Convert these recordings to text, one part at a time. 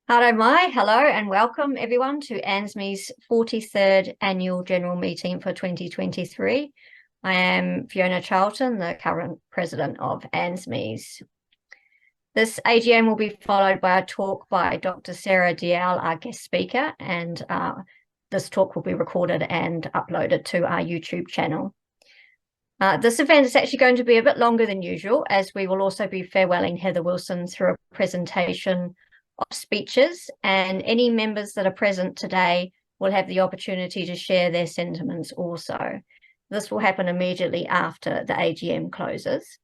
Hello and welcome everyone to ANZMES 43rd Annual General Meeting for 2023. I am Fiona Charlton, the current President of ANZMES. This AGM will be followed by a talk by Dr. Sarah Dalziel, our guest speaker, and this talk will be recorded and uploaded to our YouTube channel. This event is actually going to be a bit longer than usual, as we will also be farewelling Heather Wilson through a presentation of speeches, and any members that are present today will have the opportunity to share their sentiments also. This will happen immediately after the AGM closes.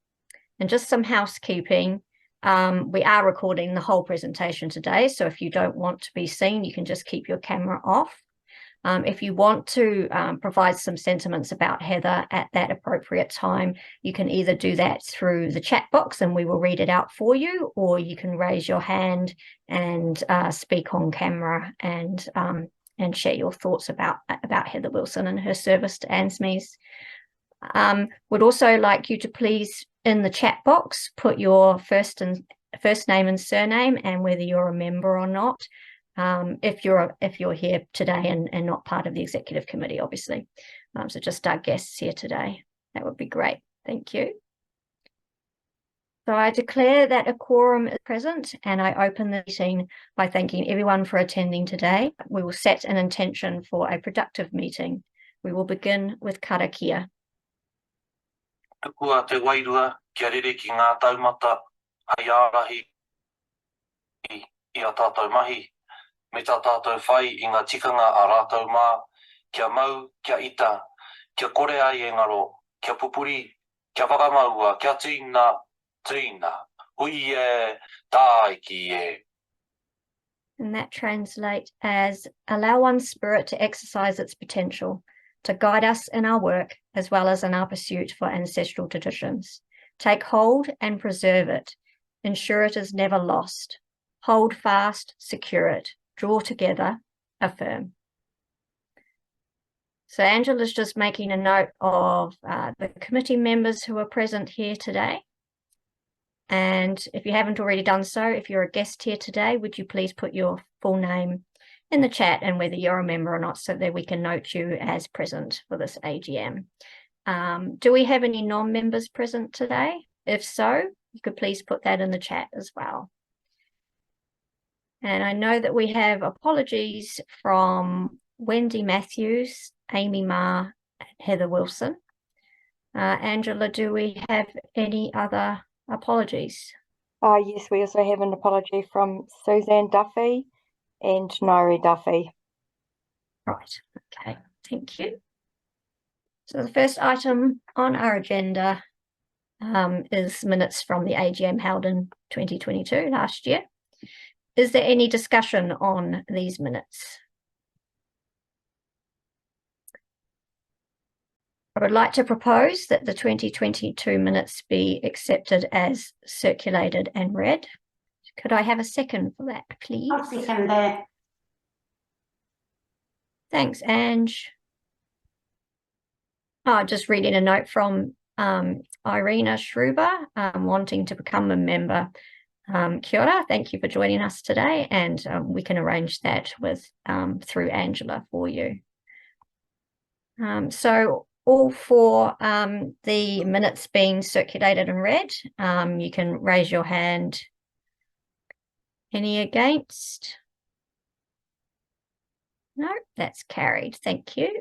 And just some housekeeping, we are recording the whole presentation today, so if you don't want to be seen, you can just keep your camera off. If you want to provide some sentiments about Heather at that appropriate time, you can either do that through the chat box and we will read it out for you, or you can raise your hand and speak on camera and share your thoughts about Heather Wilson and her service to ANZMES. Would also like you to please, in the chat box, put your first name and surname and whether you're a member or not. If you're here today and not part of the executive committee, obviously. So just our guests here today. That would be great. Thank you. So I declare that a quorum is present and I open the meeting by thanking everyone for attending today. We will set an intention for a productive meeting. We will begin with karakia. Kua te wairua, kia rere ki ngā taumata, hai ārahi i a tātou mahi. Me tā tātou whai I ngā tikanga a rātou mā, kia mau, kia ita, kia kore ai e ngaro, kia pupuri, kia whakamaua, kia tīna, hui e, tāi ki e. And that translates as, allow one's spirit to exercise its potential, to guide us in our work as well as in our pursuit for ancestral traditions. Take hold and preserve it. Ensure it is never lost. Hold fast, secure it. Draw together, affirm. So Angela's just making a note of the committee members who are present here today. And if you haven't already done so, if you're a guest here today, would you please put your full name in the chat and whether you're a member or not so that we can note you as present for this AGM. Do we have any non-members present today? If so, you could please put that in the chat as well. And I know that we have apologies from Wendy Matthews, Amy Ma, and Heather Wilson. Angela, do we have any other apologies? Yes, we also have an apology from Suzanne Duffy and Nairi Duffy. Right, okay, thank you. So the first item on our agenda is minutes from the AGM held in 2022, last year. Is there any discussion on these minutes? I would like to propose that the 2022 minutes be accepted as circulated and read. Could I have a second for that, please? I'll second that. Thanks, Ange. Just reading a note from Irina Schruber, wanting to become a member. Kia ora, thank you for joining us today, and we can arrange that with through Angela for you. So all for the minutes being circulated and read, you can raise your hand. Any against? No, that's carried. Thank you.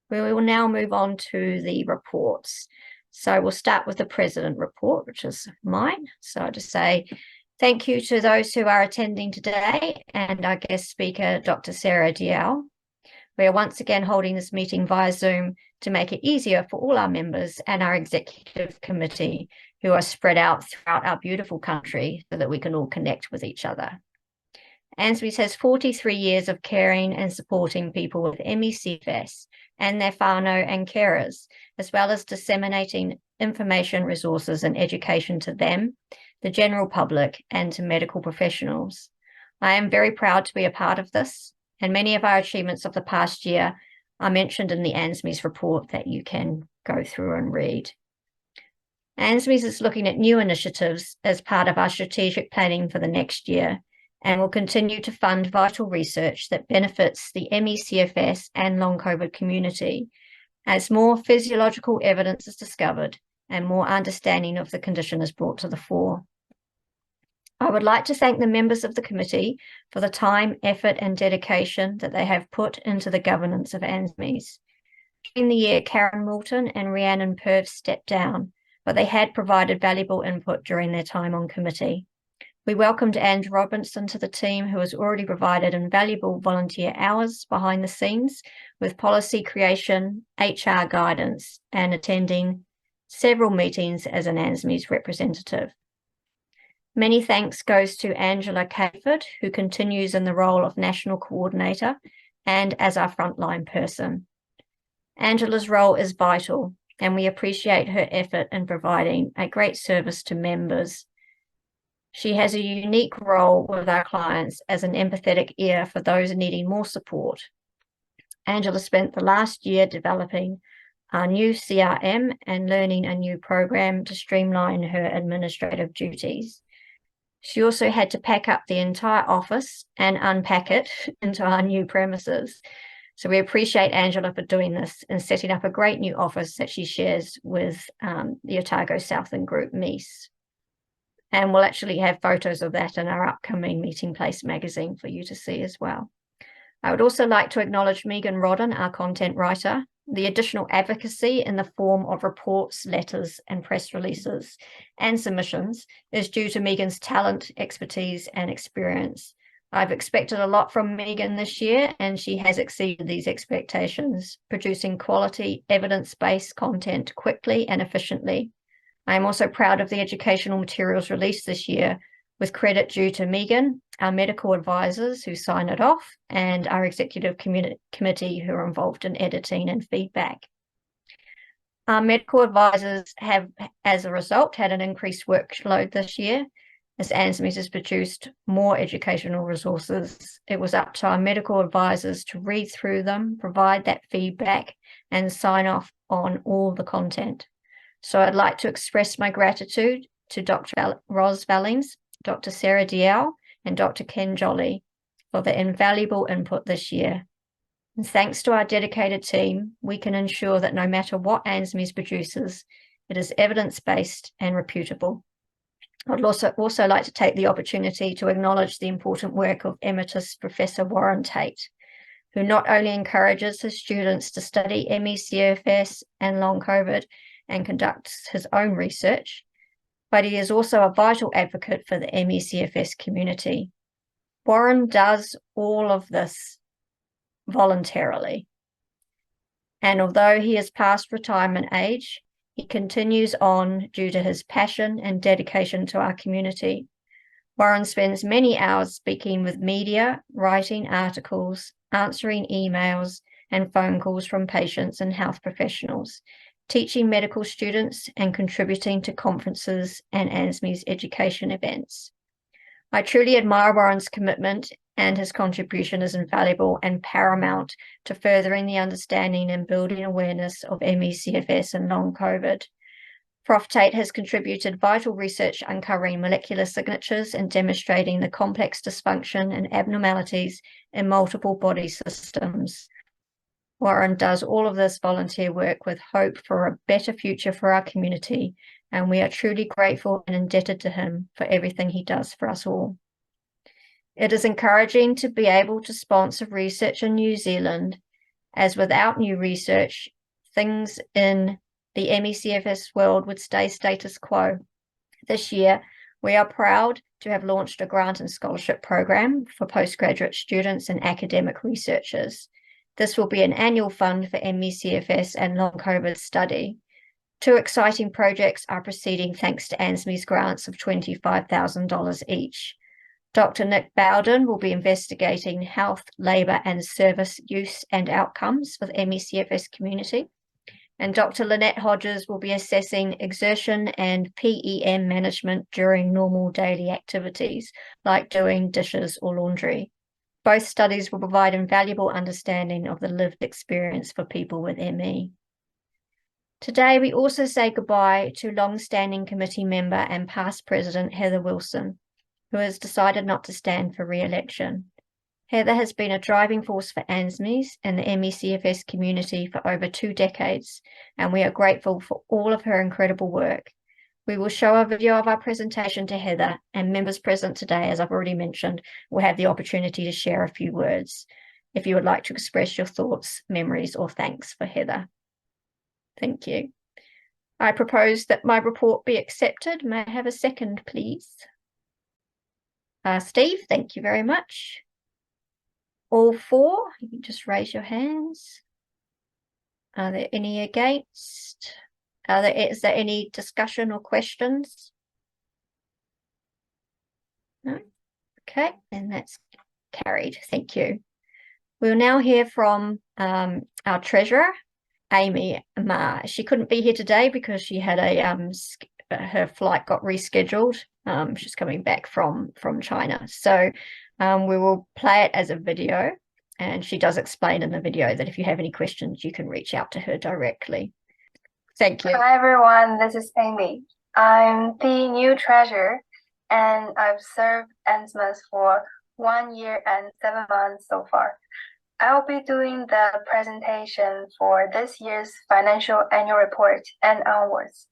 We will now move on to the reports. So we'll start with the President report, which is mine. So I'll just say thank you to those who are attending today and our guest speaker, Dr. Sarah Dalziel. We are once again holding this meeting via Zoom to make it easier for all our members and our executive committee who are spread out throughout our beautiful country so that we can all connect with each other. ANZMES has 43 years of caring and supporting people with ME/CFS and their whānau and carers, as well as disseminating information, resources and education to them, the general public and to medical professionals. I am very proud to be a part of this, and many of our achievements of the past year are mentioned in the ANZMES report that you can go through and read. ANZMES is looking at new initiatives as part of our strategic planning for the next year, and will continue to fund vital research that benefits the ME/CFS and long COVID community as more physiological evidence is discovered and more understanding of the condition is brought to the fore. I would like to thank the members of the committee for the time, effort and dedication that they have put into the governance of ANZMES. During the year, Karen Moulton and Rhiannon Purves stepped down, but they had provided valuable input during their time on committee. We welcomed Ange Robinson to the team, who has already provided invaluable volunteer hours behind the scenes with policy creation, HR guidance, and attending several meetings as an ANZMES representative. Many thanks goes to Angela Cayford, who continues in the role of National Coordinator and as our frontline person. Angela's role is vital, and we appreciate her effort in providing a great service to members. She has a unique role with our clients as an empathetic ear for those needing more support. Angela spent the last year developing our new CRM and learning a new program to streamline her administrative duties. She also had to pack up the entire office and unpack it into our new premises. So we appreciate Angela for doing this and setting up a great new office that she shares with the Otago Southern Group, MES. And we'll actually have photos of that in our upcoming Meeting Place magazine for you to see as well. I would also like to acknowledge Megan Rodden, our content writer. The additional advocacy in the form of reports, letters, and press releases and submissions is due to Megan's talent, expertise, and experience. I've expected a lot from Megan this year, and she has exceeded these expectations, producing quality, evidence-based content quickly and efficiently. I am also proud of the educational materials released this year, with credit due to Megan, our medical advisors who sign it off, and our executive committee who are involved in editing and feedback. Our medical advisors have, as a result, had an increased workload this year. As ANZMES has produced more educational resources, it was up to our medical advisors to read through them, provide that feedback, and sign off on all the content. So I'd like to express my gratitude to Dr. Ros Vallings, Dr. Sarah Dalziel, and Dr. Ken Jolly for the invaluable input this year. And thanks to our dedicated team, we can ensure that no matter what ANZMES produces, it is evidence-based and reputable. I'd also like to take the opportunity to acknowledge the important work of Emeritus Professor Warren Tate, who not only encourages his students to study ME/CFS and long COVID and conducts his own research, but he is also a vital advocate for the ME/CFS community. Warren does all of this voluntarily. And although he is past retirement age, he continues on due to his passion and dedication to our community. Warren spends many hours speaking with media, writing articles, answering emails and phone calls from patients and health professionals, teaching medical students and contributing to conferences and ANZMES education events. I truly admire Warren's commitment, and his contribution is invaluable and paramount to furthering the understanding and building awareness of ME/CFS and long COVID. Prof. Tate has contributed vital research uncovering molecular signatures and demonstrating the complex dysfunction and abnormalities in multiple body systems. Warren does all of this volunteer work with hope for a better future for our community, and we are truly grateful and indebted to him for everything he does for us all. It is encouraging to be able to sponsor research in New Zealand, as without new research, things in the ME/CFS world would stay status quo. This year, we are proud to have launched a grant and scholarship program for postgraduate students and academic researchers. This will be an annual fund for ME/CFS and long COVID study. 2 exciting projects are proceeding thanks to ANZMES grants of $25,000 each. Dr. Nick Bowden will be investigating health, labour and service use and outcomes for the ME/CFS community. And Dr. Lynette Hodges will be assessing exertion and PEM management during normal daily activities, like doing dishes or laundry. Both studies will provide invaluable understanding of the lived experience for people with ME. Today, we also say goodbye to long-standing committee member and past president Heather Wilson. who has decided not to stand for re-election. Heather has been a driving force for ANZMES and the ME/CFS community for over 2 decades, and we are grateful for all of her incredible work. We will show a video of our presentation to Heather, and members present today, as I've already mentioned, will have the opportunity to share a few words if you would like to express your thoughts, memories, or thanks for Heather. Thank you. I propose that my report be accepted. May I have a second, please? Steve, thank you very much. All for, you can just raise your hands. Are there any against? Is there any discussion or questions? No? Okay, and that's carried. Thank you. We'll now hear from our treasurer, Amy Ma. She couldn't be here today because she had her flight got rescheduled. She's coming back from China. So we will play it as a video, and she does explain in the video that if you have any questions, you can reach out to her directly. Thank you. Hi everyone, this is Amy. I'm the new treasurer, and I've served ANZMES for 1 year and 7 months so far. I'll be doing the presentation for this year's financial annual report and onwards.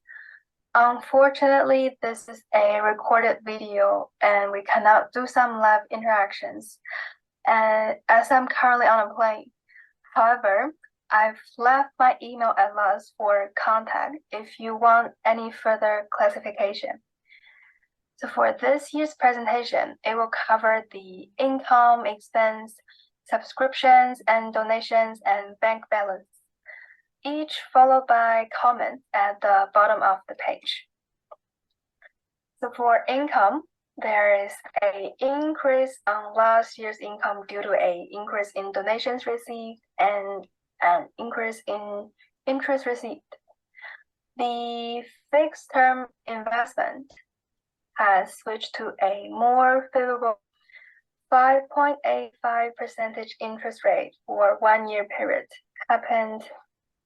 Unfortunately, this is a recorded video and we cannot do some live interactions, and as I'm currently on a plane. However, I've left my email address for contact if you want any further clarification. So for this year's presentation, it will cover the income, expense, subscriptions and donations, and bank balance, each followed by comments at the bottom of the page. So for income, there is an increase on last year's income due to an increase in donations received and an increase in interest received. The fixed term investment has switched to a more favorable 5.85% interest rate for 1 year period, happened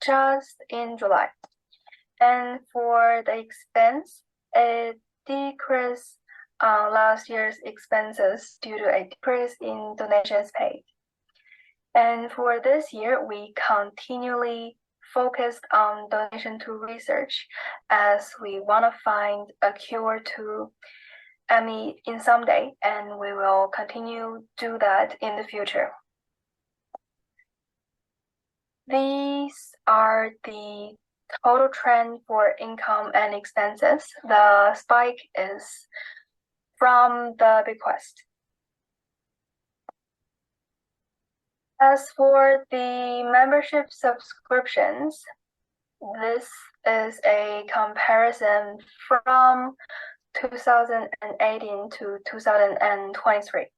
just in July. And for the expense, it decreased last year's expenses due to a decrease in donations paid. And for this year, we continually focused on donation to research as we want to find a cure to ME in someday, and we will continue do that in the future. These are the total trend for income and expenses. The spike is from the bequest. As for the membership subscriptions, this is a comparison from 2018 to 2023.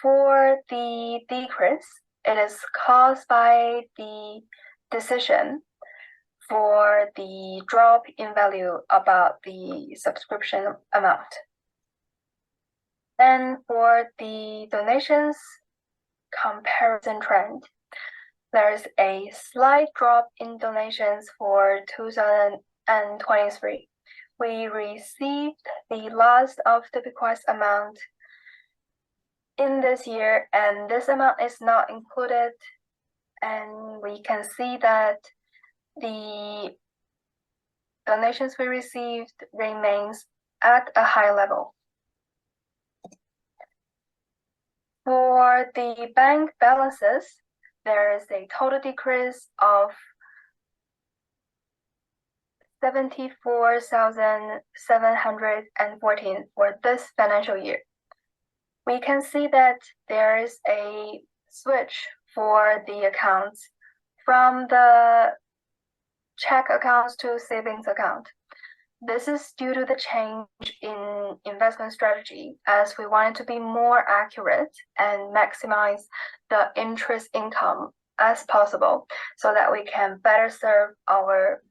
For the decrease, it is caused by the decision for the drop in value about the subscription amount. And for the donations comparison trend, there's a slight drop in donations for 2023. We received the last of the bequest amount in this year, and this amount is not included, and we can see that the donations we received remains at a high level. For the bank balances, there is a total decrease of 74,714 for this financial year. We can see that there is a switch for the accounts from the check accounts to savings account. This is due to the change in investment strategy, as we wanted to be more accurate and maximize the interest income as possible so that we can better serve our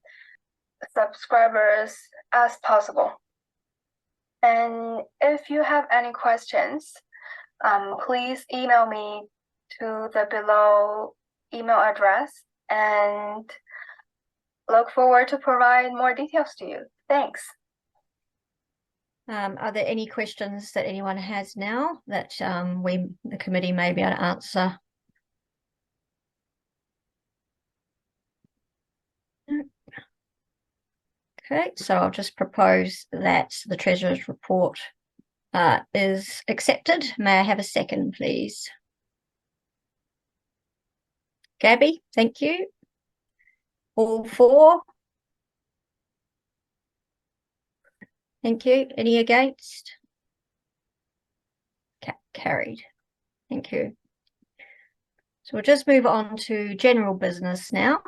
subscribers as possible. And if you have any questions, please email me to the below email address, and look forward to provide more details to you. Thanks. Are there any questions that anyone has now that the committee may be able to answer? Okay, so I'll just propose that the Treasurer's report is accepted. May I have a second, please? Gabby, thank you. All for? Thank you. Any against? Carried. Thank you. So we'll just move on to general business now.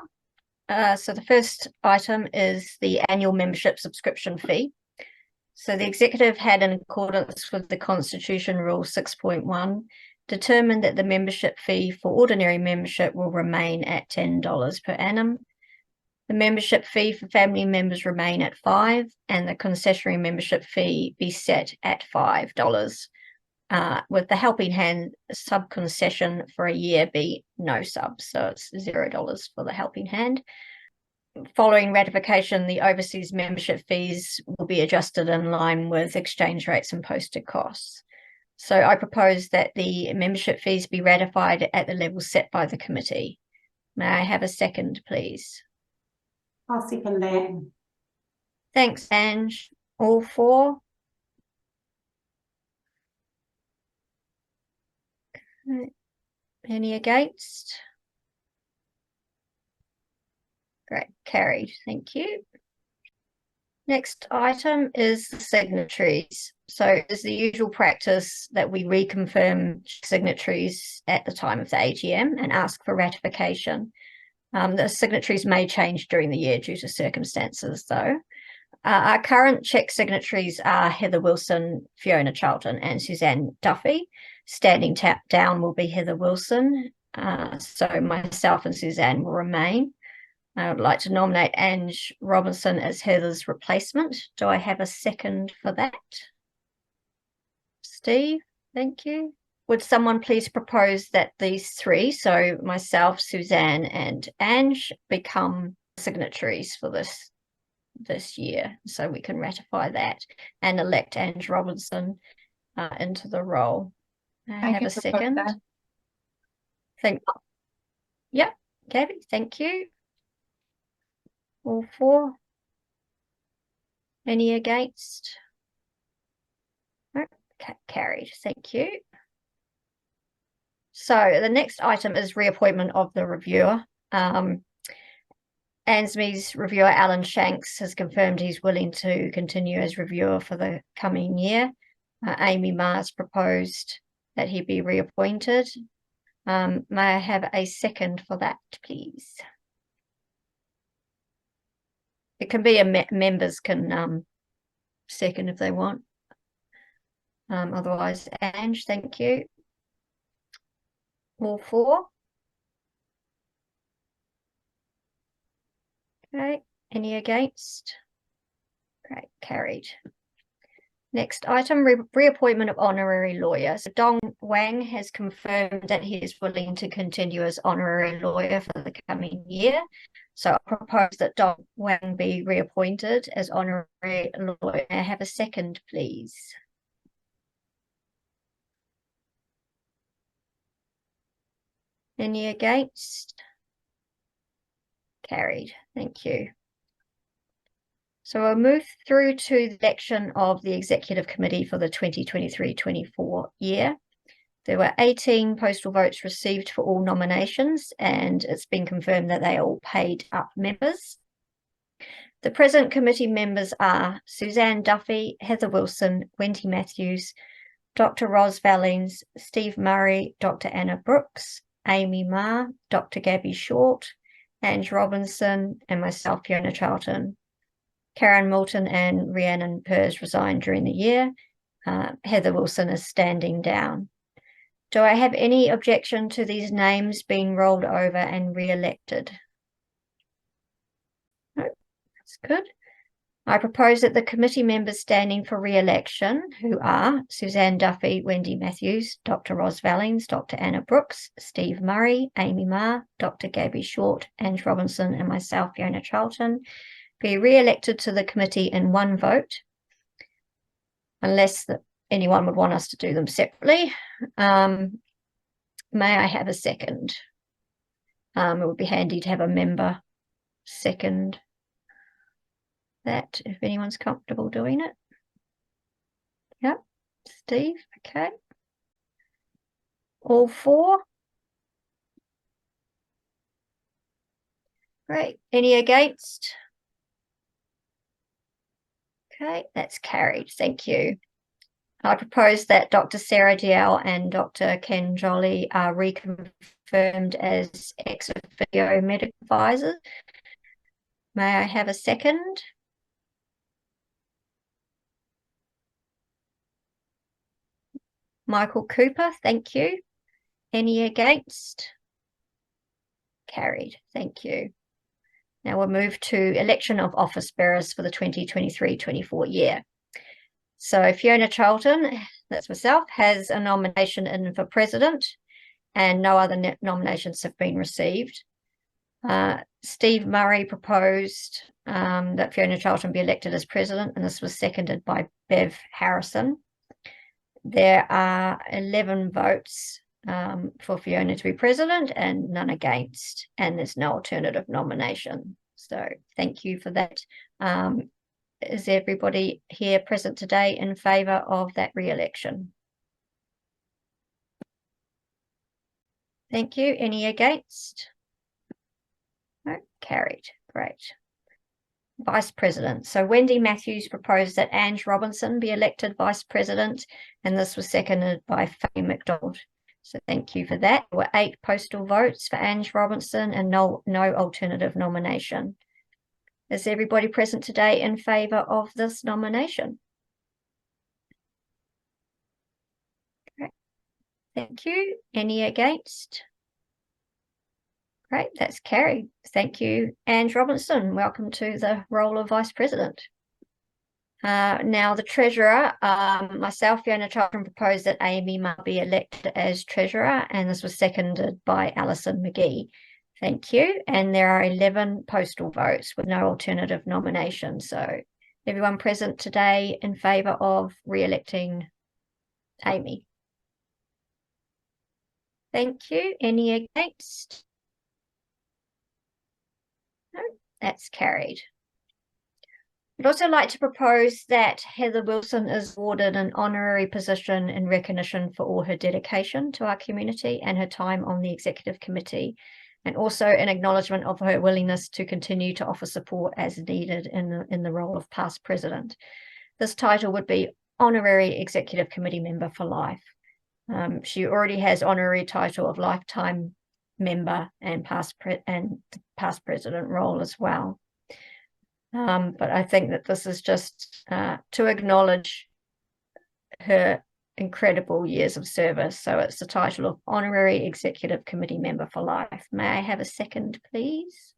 So the first item is the annual membership subscription fee. So the executive had, in accordance with the Constitution Rule 6.1, determined that the membership fee for ordinary membership will remain at $10 per annum. The membership fee for family members remain at $5, and the concessionary membership fee be set at $5, with the Helping Hand sub-concession for a year be no sub, so it's $0 for the Helping Hand. Following ratification, the overseas membership fees will be adjusted in line with exchange rates and posted costs. So I propose that the membership fees be ratified at the level set by the committee. May I have a second, please? I'll second that. Thanks, Ange. All for? Any against? Great, carried. Thank you. Next item is the signatories. So it's the usual practice that we reconfirm signatories at the time of the AGM and ask for ratification. The signatories may change during the year due to circumstances, though. Our current check signatories are Heather Wilson, Fiona Charlton, and Suzanne Duffy. Standing down will be Heather Wilson. So myself and Suzanne will remain. I would like to nominate Ange Robinson as Heather's replacement. Do I have a second for that? Steve, thank you. Would someone please propose that these three, so myself, Suzanne, and Ange, become signatories for this year, so we can ratify that and elect Ange Robinson into the role. I have a second. Yep, Gabby, thank you. All for? Any against? Okay, carried. Thank you. So the next item is reappointment of the reviewer. ANZMES reviewer Alan Shanks has confirmed he's willing to continue as reviewer for the coming year. Amy Ma's proposed that he be reappointed. May I have a second for that, please? It can be members can second if they want. Otherwise, Ange, thank you. All for? Okay, any against? Great, carried. Next item, reappointment of honorary lawyer. So Dong Wang has confirmed that he is willing to continue as honorary lawyer for the coming year. So I propose that Dong Wang be reappointed as honorary lawyer. May I have a second, please? Any against? Carried. Thank you. So we'll move through to the election of the Executive Committee for the 2023-24 year. There were 18 postal votes received for all nominations, and it's been confirmed that they are all paid up members. The present committee members are Suzanne Duffy, Heather Wilson, Wendy Matthews, Dr. Ros Vallings, Steve Murray, Dr. Anna Brooks, Amy Ma, Dr. Gabby Short, Ange Robinson, and myself, Fiona Charlton. Karen Moulton and Rhiannon Pers resigned during the year. Heather Wilson is standing down. Do I have any objection to these names being rolled over and re-elected? No, that's good. I propose that the committee members standing for re-election, who are Suzanne Duffy, Wendy Matthews, Dr. Ros Vallings, Dr. Anna Brooks, Steve Murray, Amy Ma, Dr. Gabby Short, Ange Robinson, and myself, Fiona Charlton, be re-elected to the committee in one vote. unless anyone would want us to do them separately. May I have a second? It would be handy to have a member second that if anyone's comfortable doing it. Yep, Steve, okay. All four? Great. Any against? Okay, that's carried. Thank you. I propose that Dr. Sarah Dalziel and Dr. Ken Jolly are reconfirmed as ex officio medical advisors. May I have a second? Michael Cooper, thank you. Any against? Carried, thank you. Now we'll move to election of office bearers for the 2023-24 year. So Fiona Charlton, that's myself, has a nomination in for president and no other nominations have been received. Steve Murray proposed that Fiona Charlton be elected as president, and this was seconded by Bev Harrison. There are 11 votes for Fiona to be president and none against, and there's no alternative nomination. So thank you for that. Is everybody here present today in favour of that re-election? Thank you. Any against? No, carried. Great. Vice President. So Wendy Matthews proposed that Ange Robinson be elected Vice President, and this was seconded by Faye McDonald. So thank you for that. There were 8 postal votes for Ange Robinson and no alternative nomination. Is everybody present today in favour of this nomination? Great. Thank you. Any against? Great, that's carried. Thank you, Ange Robinson. Welcome to the role of Vice President. Now the Treasurer, myself, Fiona Charlton, proposed that Amy might be elected as Treasurer, and this was seconded by Alison McGee. Thank you. And there are 11 postal votes with no alternative nomination. So everyone present today in favour of re-electing Amy? Thank you. Any against? No, that's carried. I'd also like to propose that Heather Wilson is awarded an honorary position in recognition for all her dedication to our community and her time on the Executive Committee, and also an acknowledgement of her willingness to continue to offer support as needed in the role of past president. This title would be Honorary Executive Committee Member for Life. She already has honorary title of Lifetime Member and past president role as well. But I think that this is just to acknowledge her incredible years of service. So it's the title of Honorary Executive Committee Member for Life. May I have a second, please?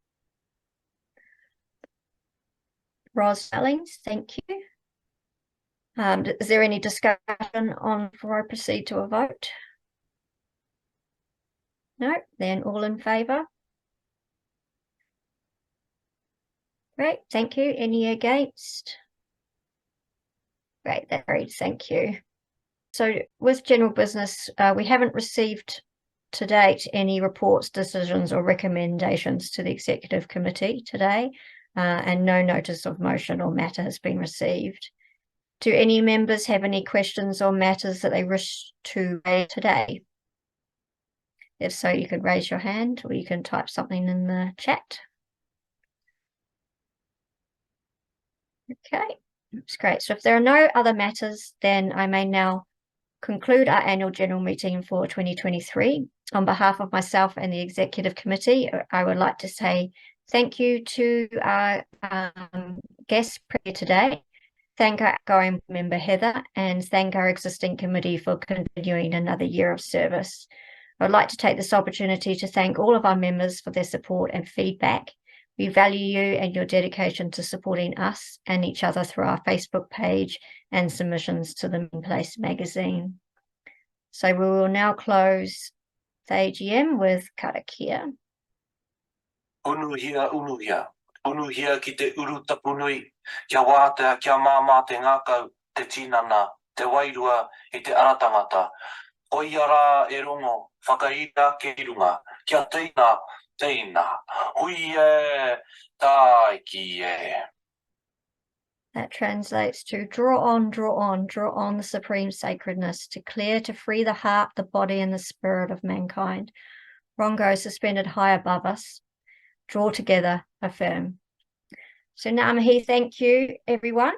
Ros Sellings, thank you. Is there any discussion on before I proceed to a vote? No, then all in favour? Great, thank you. Any against? Great, that's carried, thank you. So with general business, we haven't received to date any reports, decisions or recommendations to the Executive Committee today, and no notice of motion or matter has been received. Do any members have any questions or matters that they wish to raise today? If so, you can raise your hand or you can type something in the chat. Okay, that's great. So if there are no other matters, then I may now conclude our annual general meeting for 2023. On behalf of myself and the Executive Committee, I would like to say thank you to our guests here today. Thank our outgoing member Heather, and thank our existing committee for continuing another year of service. I would like to take this opportunity to thank all of our members for their support and feedback. We value you and your dedication to supporting us and each other through our Facebook page and submissions to the Main Place magazine. So we will now close the AGM with karakia. Unuhia, unuhia. Unuhia ki te uru tapunui. Kia wātea, kia māmā te ngākau. te tinana, te wairua i te aratangata. Koia rā e rongo, whakaira ke runga, kia teina, teina, hui e, tai ki e. That translates to draw on, draw on, draw on the supreme sacredness, to clear, to free the heart, the body, and the spirit of mankind. Rongo suspended high above us. Draw together, affirm. So Ngā mihi, thank you, everyone.